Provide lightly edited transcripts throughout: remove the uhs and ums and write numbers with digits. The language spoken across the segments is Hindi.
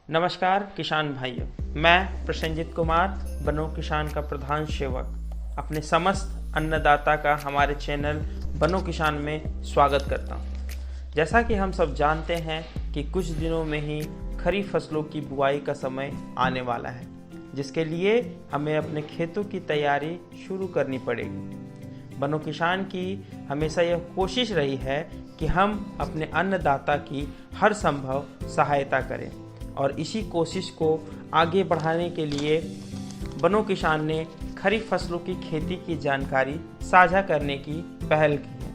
नमस्कार किसान भाइयों, मैं प्रसन्नजीत कुमार, बनो किसान का प्रधान सेवक, अपने समस्त अन्नदाता का हमारे चैनल बनो किसान में स्वागत करता हूं। जैसा कि हम सब जानते हैं कि कुछ दिनों में ही खरीफ फसलों की बुआई का समय आने वाला है, जिसके लिए हमें अपने खेतों की तैयारी शुरू करनी पड़ेगी। बनो किसान की हमेशा यह कोशिश रही है कि हम अपने अन्नदाता की हर संभव सहायता करें और इसी कोशिश को आगे बढ़ाने के लिए बनो किसान ने खरीफ फसलों की खेती की जानकारी साझा करने की पहल की है,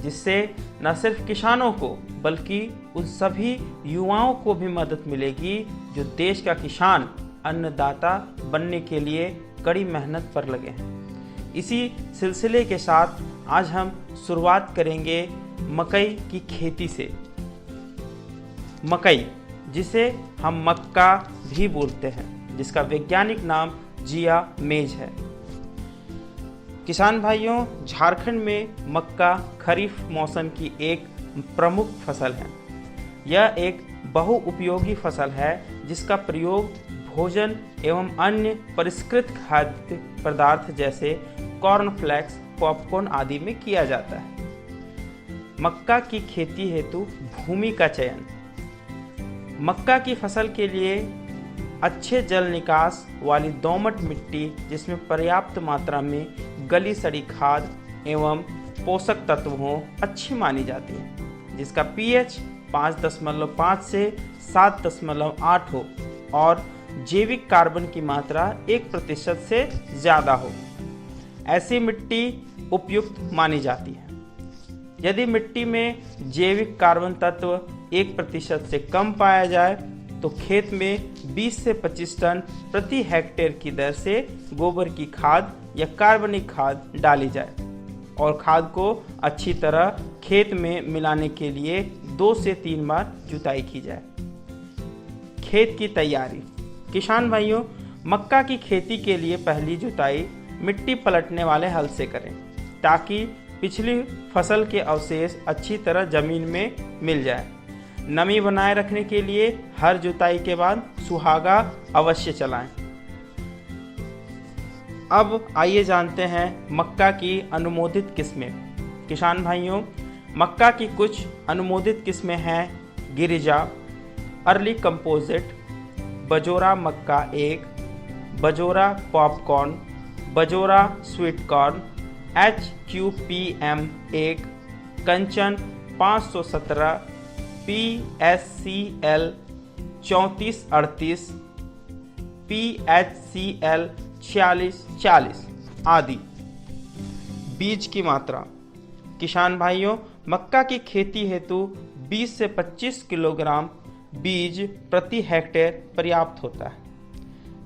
जिससे न सिर्फ किसानों को बल्कि उन सभी युवाओं को भी मदद मिलेगी जो देश का किसान अन्नदाता बनने के लिए कड़ी मेहनत पर लगे हैं। इसी सिलसिले के साथ आज हम शुरुआत करेंगे मकई की खेती से। मकई, जिसे हम मक्का भी बोलते हैं, जिसका वैज्ञानिक नाम जिया मेज है। किसान भाइयों, झारखंड में मक्का खरीफ मौसम की एक प्रमुख फसल है। यह एक बहुउपयोगी फसल है जिसका प्रयोग भोजन एवं अन्य परिष्कृत खाद्य पदार्थ जैसे कॉर्नफ्लेक्स, पॉपकॉर्न आदि में किया जाता है। मक्का की खेती हेतु भूमि का चयन। मक्का की फसल के लिए अच्छे जल निकास वाली दोमट मिट्टी, जिसमें पर्याप्त मात्रा में गली सड़ी खाद एवं पोषक तत्व हों, अच्छी मानी जाती है, जिसका पीएच 5.5 से 7.8 हो और जैविक कार्बन की मात्रा 1% से ज़्यादा हो। ऐसी मिट्टी उपयुक्त मानी जाती है। यदि मिट्टी में जैविक कार्बन तत्व 1% से कम पाया जाए तो खेत में 20 से 25 टन प्रति हेक्टेयर की दर से गोबर की खाद या कार्बनिक खाद डाली जाए और खाद को अच्छी तरह खेत में मिलाने के लिए 2 से 3 बार जुताई की जाए। खेत की तैयारी। किसान भाइयों, मक्का की खेती के लिए पहली जुताई मिट्टी पलटने वाले हल से करें, ताकि पिछली फसल के अवशेष अच्छी तरह जमीन में मिल जाए। नमी बनाए रखने के लिए हर जुताई के बाद सुहागा अवश्य चलाएं। अब आइए जानते हैं मक्का की अनुमोदित किस्में। किसान भाइयों, मक्का की कुछ अनुमोदित किस्में हैं: गिरिजा, अर्ली कंपोजिट, बजोरा मक्का 1, Bajora popcorn, Bajora sweet corn, HQPM 1, कंचन 517, PSCL 3438, PHCL 4640 आदि। बीज की मात्रा। किसान भाइयों, मक्का की खेती हेतु 20 से 25 किलोग्राम बीज प्रति हेक्टेयर पर्याप्त होता है,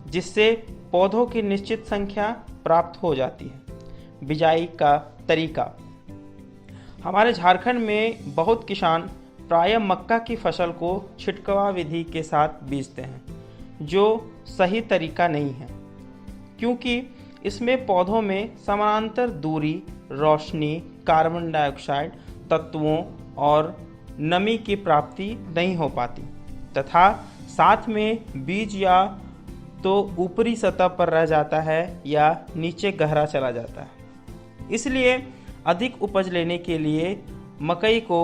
जिससे पौधों की निश्चित संख्या प्राप्त हो जाती है। बिजाई का तरीका। हमारे झारखंड में बहुत किसान प्रायः मक्का की फसल को छिटकवा विधि के साथ बीजते हैं, जो सही तरीका नहीं है, क्योंकि इसमें पौधों में समानांतर दूरी, रोशनी, कार्बन डाइऑक्साइड तत्वों और नमी की प्राप्ति नहीं हो पाती तथा साथ में बीज या तो ऊपरी सतह पर रह जाता है या नीचे गहरा चला जाता है। इसलिए अधिक उपज लेने के लिए मकई को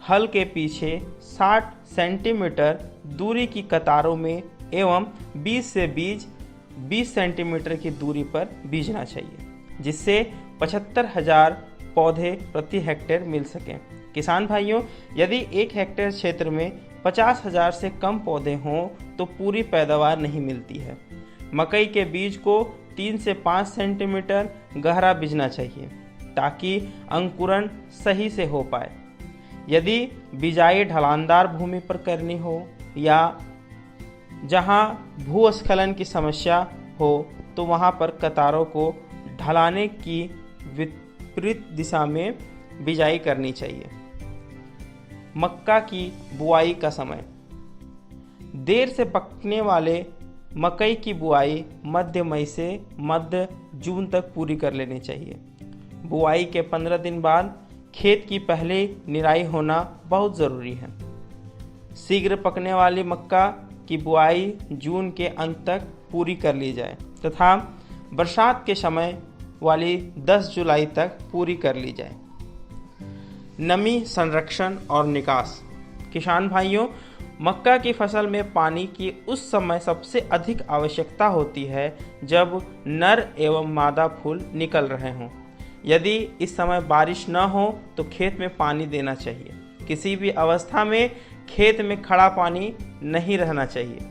हल के पीछे 60 सेंटीमीटर दूरी की कतारों में एवं 20 से 20 सेंटीमीटर की दूरी पर बीजना चाहिए, जिससे 75,000 पौधे प्रति हेक्टेयर मिल सकें। किसान भाइयों, यदि 1 हेक्टेयर क्षेत्र में 50,000 से कम पौधे हों तो पूरी पैदावार नहीं मिलती है। मकई के बीज को 3 से 5 सेंटीमीटर गहरा बीजना चाहिए, ताकि अंकुरण सही से हो पाए। यदि बिजाई ढलानदार भूमि पर करनी हो या जहां भूस्खलन की समस्या हो तो वहां पर कतारों को ढलाने की विपरीत दिशा में बिजाई करनी चाहिए। मक्का की बुआई का समय। देर से पकने वाले मकई की बुआई मध्य मई से मध्य जून तक पूरी कर लेनी चाहिए। बुआई के 15 दिन बाद खेत की पहले निराई होना बहुत ज़रूरी है। शीघ्र पकने वाली मक्का की बुआई जून के अंत तक पूरी कर ली जाए तथा बरसात के समय वाली 10 जुलाई तक पूरी कर ली जाए। नमी संरक्षण और निकास। किसान भाइयों, मक्का की फसल में पानी की उस समय सबसे अधिक आवश्यकता होती है जब नर एवं मादा फूल निकल रहे हों। यदि इस समय बारिश न हो तो खेत में पानी देना चाहिए। किसी भी अवस्था में खेत में खड़ा पानी नहीं रहना चाहिए,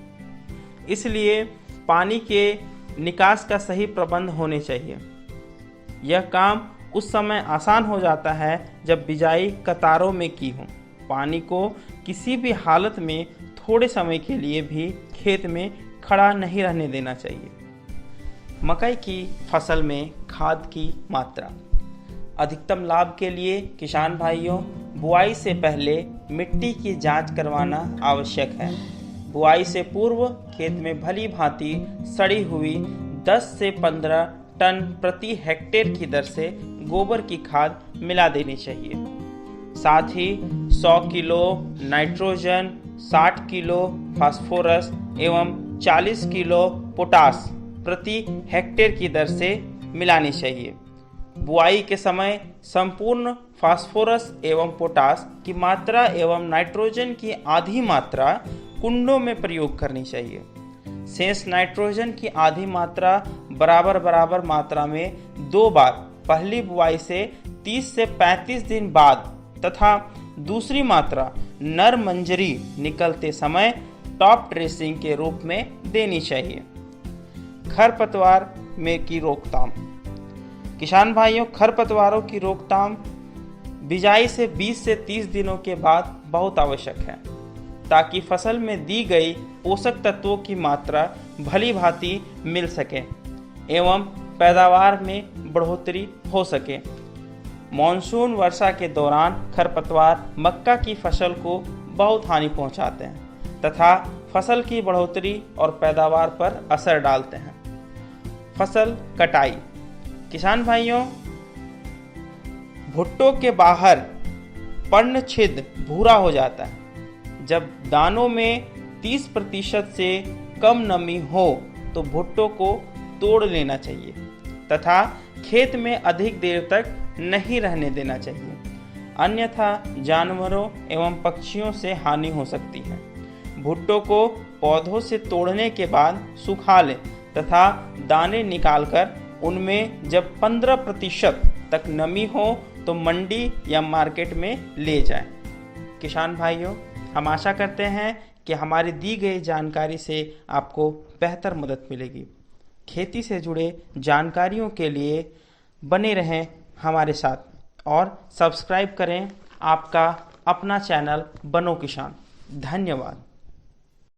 इसलिए पानी के निकास का सही प्रबंध होने चाहिए। यह काम उस समय आसान हो जाता है जब बिजाई कतारों में की हो। पानी को किसी भी हालत में थोड़े समय के लिए भी खेत में खड़ा नहीं रहने देना चाहिए। मकई की फसल में खाद की मात्रा। अधिकतम लाभ के लिए किसान भाइयों, बुआई से पहले मिट्टी की जांच करवाना आवश्यक है। बुआई से पूर्व खेत में भली भांति सड़ी हुई 10 से 15 टन प्रति हेक्टेयर की दर से गोबर की खाद मिला देनी चाहिए। साथ ही 100 किलो नाइट्रोजन, 60 किलो फास्फोरस एवं 40 किलो पोटास प्रति हेक्टेयर की दर से मिलानी चाहिए। बुआई के समय संपूर्ण फास्फोरस एवं पोटास की मात्रा एवं नाइट्रोजन की आधी मात्रा कुंडों में प्रयोग करनी चाहिए। शेष नाइट्रोजन की आधी मात्रा बराबर मात्रा में 2 बार पहली बुआई से 30 से 35 दिन बाद तथा दूसरी मात्रा नर मंजरी निकलते समय टॉप ड्रेसिंग के रूप में देनी चाहिए। खरपतवार में की रोकथाम। किसान भाइयों, खरपतवारों की रोकथाम बिजाई से 20 से 30 दिनों के बाद बहुत आवश्यक है, ताकि फसल में दी गई पोषक तत्वों की मात्रा भली भांति मिल सके एवं पैदावार में बढ़ोतरी हो सके। मॉनसून वर्षा के दौरान खरपतवार मक्का की फसल को बहुत हानि पहुंचाते हैं तथा फसल की बढ़ोतरी और पैदावार पर असर डालते हैं। फसल कटाई। किसान भाइयों, भुट्टो के बाहर पर्णछिद्र भूरा हो जाता है। जब दानों में 30% से कम नमी हो तो भुट्टो को तोड़ लेना चाहिए तथा खेत में अधिक देर तक नहीं रहने देना चाहिए, अन्यथा जानवरों एवं पक्षियों से हानि हो सकती है। भुट्टो को पौधों से तोड़ने के बाद सुखा लें तथा दाने निकालकर उनमें जब 15% तक नमी हो तो मंडी या मार्केट में ले जाएं। किसान भाइयों, हम आशा करते हैं कि हमारी दी गई जानकारी से आपको बेहतर मदद मिलेगी। खेती से जुड़े जानकारियों के लिए बने रहें हमारे साथ और सब्सक्राइब करें आपका अपना चैनल बनो किसान। धन्यवाद।